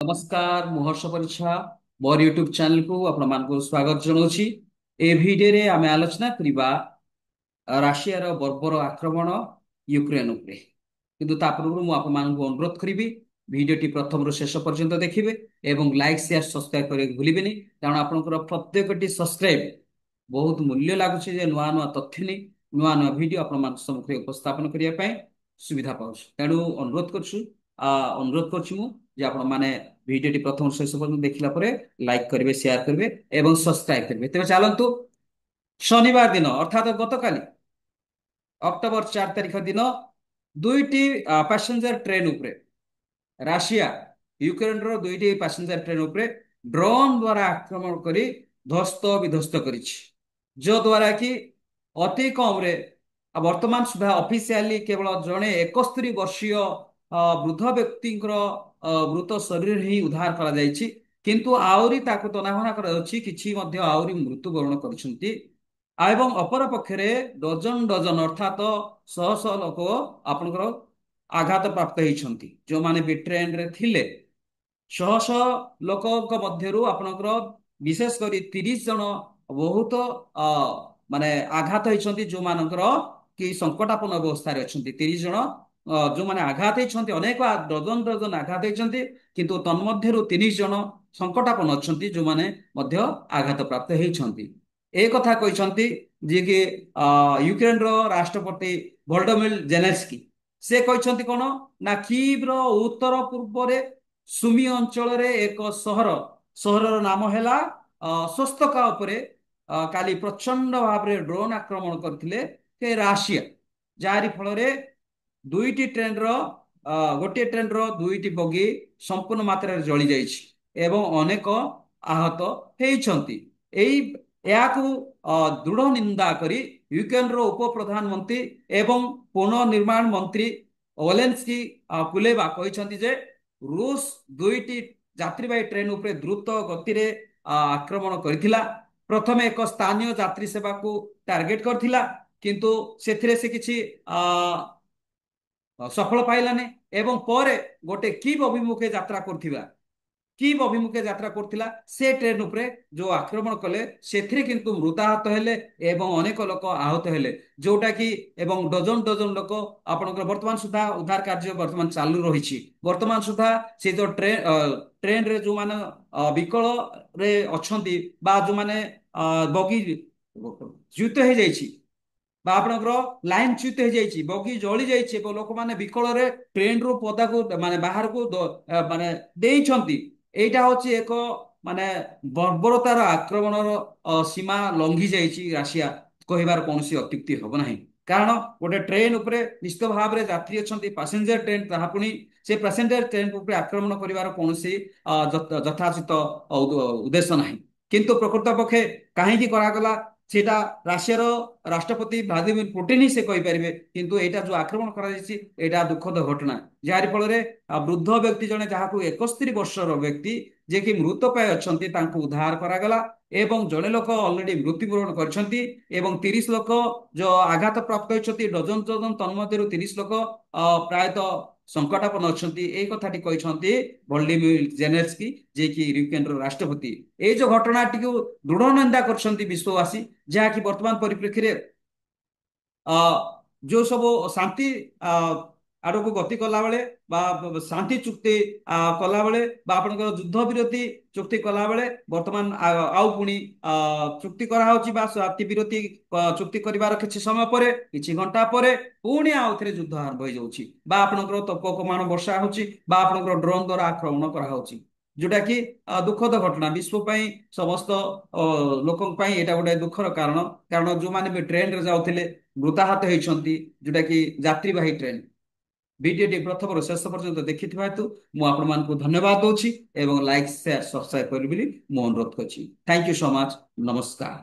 नमस्कार मु हर्ष परिछा मोर YouTube channel को आपण स्वागत जनाऊँच। ए भिडियो आम आलोचना करवा राशियार बर्बर आक्रमण यूक्रेन उपरे। किंतु ता पूर्व मु आपण अनुरोध करी भिडियोटी प्रथम रु शेष पर्यंत देखिए एवं लाइक शेयर सब्सक्राइब करने भूलिए कारण आपंकर प्रत्येक सब्सक्राइब बहुत मूल्य लगुच नुआ नुआ तथ्य नहीं नुआ नुआ भिडियो आपण सम्मुखें उपस्थापन करने सुविधा पाँच तेणु अनुरोध कर आपण माने भिडियोटी प्रथम शेष पर्यंत देखला परे लाइक करेंगे शेयर करेंगे एवं सब्सक्राइब करेंगे। तेज चलतु शनिवार दिन अर्थात गतकाली अक्टोबर 4 तारिख दिन दुईटी पैसेंजर ट्रेन उपरे राशिया यूक्रेन रो दुईटी पैसेंजर ट्रेन उपरे ड्रोन द्वारा आक्रमण करी ध्वस्त विध्वस्त करिछि जो द्वारा कि अति कम रे वर्तमान सुधा ऑफिशियली केवल जड़े 71 वर्षीय वृद्ध व्यक्ति मृत शरीर ही उद्धार करा जायछि किंतु आउरी ताकू तनाघना कराଯାଉଛି କିଛି ମଧ୍ୟ ଆହୁରି ମୃତ୍ୟୁବରଣ କରିଛନ୍ତି ଏବଂ ଅପର ପକ୍ଷରେ ଡଜନ ଡଜନ ଅର୍ଥାତ ଶହ ଶହ ଲୋକ ଆପଣଙ୍କର ଆଘାତ ପ୍ରାପ୍ତ ହେଇଛନ୍ତି ଯେଉଁମାନେ ବି ଟ୍ରେନରେ ଥିଲେ। ଶହ ଶହ ଲୋକଙ୍କ ମଧ୍ୟରୁ ଆପଣଙ୍କର ବିଶେଷ କରି 30 ଜଣ ବହୁତ ଅ ମାନେ ଆଘାତ ହେଇଛନ୍ତି ଯୋଉମାନଙ୍କର କି ସଂକଟାପନ୍ନ ଅବସ୍ଥାରେ ଅଛନ୍ତି। 30 ଜଣ ଯୋଉମାନେ ଆଘାତ ହେଇଛନ୍ତି ଅନେକ ଡଜନ ଡଜନ ଆଘାତ ହେଇଛନ୍ତି କିନ୍ତୁ ତନ୍ମଧ୍ୟରୁ 30 ଜଣ ସଂକଟାପନ୍ନ ଅଛନ୍ତି ଯୋଉମାନେ ମଧ୍ୟ ଆଘାତ ପ୍ରାପ୍ତ ହେଇଛନ୍ତି। ଏ କଥା କହିଛନ୍ତି ଯିଏ କି ୟୁକ୍ରେନର ରାଷ୍ଟ୍ରପତି ଭୋଲ୍ଡୋମିର ଜେଲେନ୍ସ୍କି। ସେ କହିଛନ୍ତି କଣ ନା କିଭ୍ର ଉତ୍ତର ପୂର୍ବରେ ସୁମି ଅଞ୍ଚଳରେ ଏକ ସହରର ନାମ ହେଲା ସ୍ୱସ୍ତକା ଉପରେ କାଲି ପ୍ରଚଣ୍ଡ ଭାବରେ ଡ୍ରୋନ୍ ଆକ୍ରମଣ କରିଥିଲେ ରାସିଆ ଯାହାରି ଫଳରେ ଦୁଇଟି ଟ୍ରେନର ଗୋଟିଏ ଟ୍ରେନର ଦୁଇଟି ବଗି ସମ୍ପୂର୍ଣ୍ଣ ମାତ୍ରାରେ ଜଳି ଯାଇଛି ଏବଂ ଅନେକ ଆହତ ହେଇଛନ୍ତି। ଏଇ ଏହାକୁ ଦୃଢ ନିନ୍ଦା କରି ୟୁକ୍ରେନର ଉପପ୍ରଧାନମନ୍ତ୍ରୀ ଏବଂ ପୁନଃନିର୍ମାଣ ମନ୍ତ୍ରୀ ଓଲେନ୍ସ୍କି କୁଲେବା କହିଛନ୍ତି ଯେ ରୁଷ ଦୁଇଟି ଯାତ୍ରୀବାହୀ ଟ୍ରେନ ଉପରେ ଦ୍ରୁତ ଗତିରେ ଆକ୍ରମଣ କରିଥିଲା। ପ୍ରଥମେ ଏକ ସ୍ଥାନୀୟ ଯାତ୍ରୀ ସେବାକୁ ଟାର୍ଗେଟ କରିଥିଲା କିନ୍ତୁ ସେଥିରେ ସେ କିଛି ସଫଳ ପାଇଲାନି ଏବଂ ପରେ ଗୋଟେ କିବ୍ ଅଭିମୁଖେ ଯାତ୍ରା କରୁଥିବା କିବ୍ ଅଭିମୁଖେ ଯାତ୍ରା କରୁଥିଲା ସେ ଟ୍ରେନ ଉପରେ ଯୋଉ ଆକ୍ରମଣ କଲେ ସେଥିରେ କିନ୍ତୁ ମୃତାହତ ହେଲେ ଏବଂ ଅନେକ ଲୋକ ଆହତ ହେଲେ ଯୋଉଟା କି ଏବଂ ଡଜନ ଡଜନ ଲୋକ ଆପଣଙ୍କର ବର୍ତ୍ତମାନ ସୁଦ୍ଧା ଉଦ୍ଧାର କାର୍ଯ୍ୟ ବର୍ତ୍ତମାନ ଚାଲୁ ରହିଛି। ବର୍ତ୍ତମାନ ସୁଦ୍ଧା ସେ ଯୋଉ ଟ୍ରେନରେ ଯୋଉମାନେ ବିକଳରେ ଅଛନ୍ତି ବା ଯୋଉମାନେ ବଗି ଚ୍ୟୁତ ହେଇଯାଇଛି ବା ଆପଣଙ୍କର ଲାଇନ ଚ୍ୟୁତ ହେଇଯାଇଛି ବଗି ଜଳି ଯାଇଛି ଏବଂ ଲୋକମାନେ ବିକଳରେ ଟ୍ରେନରୁ ପଦାକୁ ମାନେ ବାହାରକୁ ମାନେ ଦେଇଛନ୍ତି। ଏଇଟା ହଉଛି ଏକ ମାନେ ବର୍ବରତାର ଆକ୍ରମଣର ସୀମା ଲଙ୍ଘି ଯାଇଛି ରାସିଆ କହିବାର କୌଣସି ଅତ୍ୟୁକ୍ତି ହବ ନାହିଁ କାରଣ ଗୋଟେ ଟ୍ରେନ ଉପରେ ନିଶ୍ଚିତ ଭାବରେ ଯାତ୍ରୀ ଅଛନ୍ତି ପାସେଞ୍ଜର ଟ୍ରେନ ତାହା ପୁଣି ସେ ପାସେଞ୍ଜର ଟ୍ରେନ ଉପରେ ଆକ୍ରମଣ କରିବାର କୌଣସି ଯଥାଚିତ ଉଦ୍ଦେଶ୍ୟ ନାହିଁ କିନ୍ତୁ ପ୍ରକୃତ ପକ୍ଷେ କାହିଁକି କରାଗଲା ସେଟା ରାସିଆର ରାଷ୍ଟ୍ରପତି ଭ୍ଲାଦିମିର ପୁଟିନ ହିଁ ସେ କହିପାରିବେ କିନ୍ତୁ ଏଇଟା ଯୋଉ ଆକ୍ରମଣ କରାଯାଇଛି ଏଇଟା ଦୁଃଖଦ ଘଟଣା ଯାହାରି ଫଳରେ ବୃଦ୍ଧ ବ୍ୟକ୍ତି ଜଣେ ଯାହାକୁ 71 ବର୍ଷର ବ୍ୟକ୍ତି ଯିଏକି ମୃତ ପ୍ରାୟ ଅଛନ୍ତି ତାଙ୍କୁ ଉଦ୍ଧାର କରାଗଲା ଏବଂ ଜଣେ ଲୋକ ଅଲରେଡି ମୃତ୍ୟୁବରଣ କରିଛନ୍ତି ଏବଂ 30 ଲୋକ ଯୋଉ ଆଘାତ ପ୍ରାପ୍ତ ହୋଇଛନ୍ତି ଡଜନ ଡଜନ ତନ୍ମଧ୍ୟରୁ 30 ଲୋକ ପ୍ରାୟତଃ ସଂକଟାପନ୍ନ ଅଛନ୍ତି। ଏଇ କଥାଟି କହିଛନ୍ତି ଭୋଲ୍ଡିମିର ଜେଲେନ୍ସ୍କି ଯିଏକି ୟୁକ୍ରେନର ରାଷ୍ଟ୍ରପତି। ଏଇ ଯୋଉ ଘଟଣାଟିକୁ ଦୃଢ ନିନ୍ଦା କରିଛନ୍ତି ବିଶ୍ୱବାସୀ ଯାହାକି ବର୍ତ୍ତମାନ ପରିପ୍ରେକ୍ଷୀରେ ଯୋଉ ସବୁ ଶାନ୍ତି ଆଡକୁ ଗତି କଲାବେଳେ ବା ଶାନ୍ତି ଚୁକ୍ତି କଲାବେଳେ ବା ଆପଣଙ୍କର ଯୁଦ୍ଧ ବିରତି ଚୁକ୍ତି କଲାବେଳେ ବର୍ତ୍ତମାନ ଆଉ ପୁଣି ଚୁକ୍ତି କରାହଉଛି ବା ଶାନ୍ତି ବିରତି ଚୁକ୍ତି କରିବାର କିଛି ସମୟ ପରେ କିଛି ଘଣ୍ଟା ପରେ ପୁଣି ଆଉ ଥରେ ଯୁଦ୍ଧ ଆରମ୍ଭ ହେଇଯାଉଛି ବା ଆପଣଙ୍କର ତୋପକମାନ ବର୍ଷା ହଉଛି ବା ଆପଣଙ୍କର ଡ୍ରୋନ୍ ଦ୍ଵାରା ଆକ୍ରମଣ କରାହଉଛି ଯୋଉଟା କି ଦୁଃଖଦ ଘଟଣା ବିଶ୍ୱ ପାଇଁ ସମସ୍ତ ଲୋକଙ୍କ ପାଇଁ ଏଇଟା ଗୋଟେ ଦୁଃଖର କାରଣ କାରଣ ଯୋଉମାନେ ବି ଟ୍ରେନରେ ଯାଉଥିଲେ ମୃତାହତ ହେଇଛନ୍ତି ଯୋଉଟା କି ଯାତ୍ରୀବାହୀ ଟ୍ରେନ। ଭିଡିଓଟି ପ୍ରଥମରୁ ଶେଷ ପର୍ଯ୍ୟନ୍ତ ଦେଖିଥିବା ହେତୁ ମୁଁ ଆପଣମାନଙ୍କୁ ଧନ୍ୟବାଦ ଦଉଛି ଏବଂ ଲାଇକ୍ ସେୟାର ସବସ୍କ୍ରାଇବ କରିବି ବୋଲି ମୁଁ ଅନୁରୋଧ କରୁଛି। Thank you so much. ନମସ୍କାର।